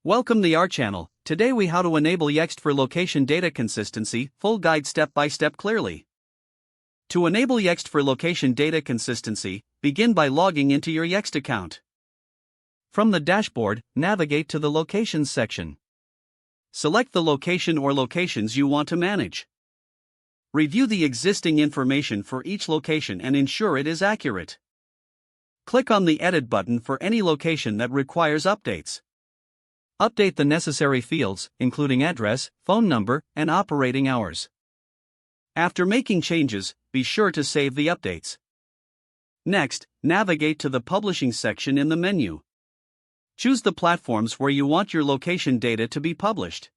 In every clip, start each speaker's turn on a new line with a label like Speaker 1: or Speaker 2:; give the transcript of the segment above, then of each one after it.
Speaker 1: Welcome to our channel. Today we how to enable Yext for location data consistency, full guide step by step clearly. To enable Yext for location data consistency, begin by logging into your Yext account. From the dashboard, navigate to the Locations section. Select the location or locations you want to manage. Review the existing information for each location and ensure it is accurate. Click on the Edit button for any location that requires updates. Update the necessary fields, including address, phone number, and operating hours. After making changes, be sure to save the updates. Next, navigate to the Publishing section in the menu. Choose the platforms where you want your location data to be published.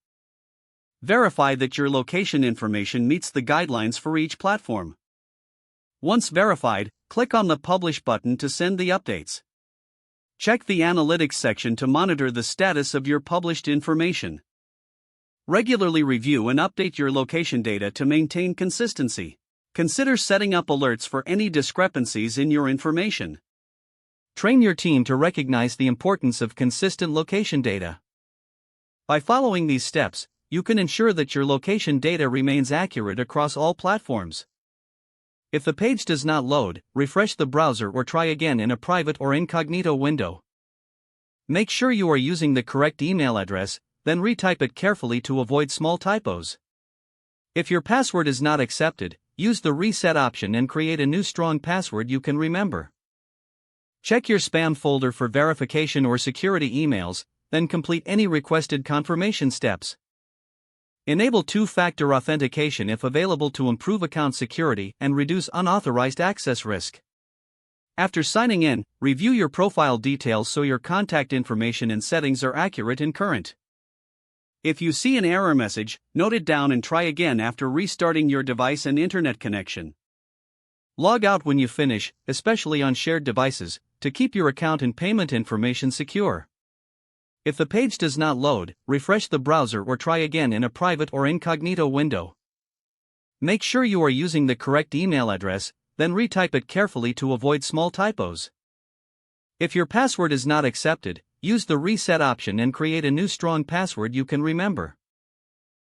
Speaker 1: Verify that your location information meets the guidelines for each platform. Once verified, click on the Publish button to send the updates. Check the Analytics section to monitor the status of your published information. Regularly review and update your location data to maintain consistency. Consider setting up alerts for any discrepancies in your information. Train your team to recognize the importance of consistent location data. By following these steps, you can ensure that your location data remains accurate across all platforms. If the page does not load, refresh the browser or try again in a private or incognito window. Make sure you are using the correct email address, then retype it carefully to avoid small typos. If your password is not accepted, use the reset option and create a new strong password you can remember. Check your spam folder for verification or security emails, then complete any requested confirmation steps. Enable two-factor authentication if available to improve account security and reduce unauthorized access risk. After signing in, review your profile details so your contact information and settings are accurate and current. If you see an error message, note it down and try again after restarting your device and internet connection. Log out when you finish, especially on shared devices, to keep your account and payment information secure. If the page does not load, refresh the browser or try again in a private or incognito window. Make sure you are using the correct email address, then retype it carefully to avoid small typos. If your password is not accepted, use the reset option and create a new strong password you can remember.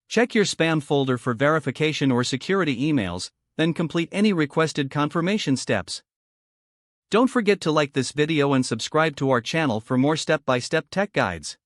Speaker 1: Check your spam folder for verification or security emails, then complete any requested confirmation steps. Don't forget to like this video and subscribe to our channel for more step-by-step tech guides.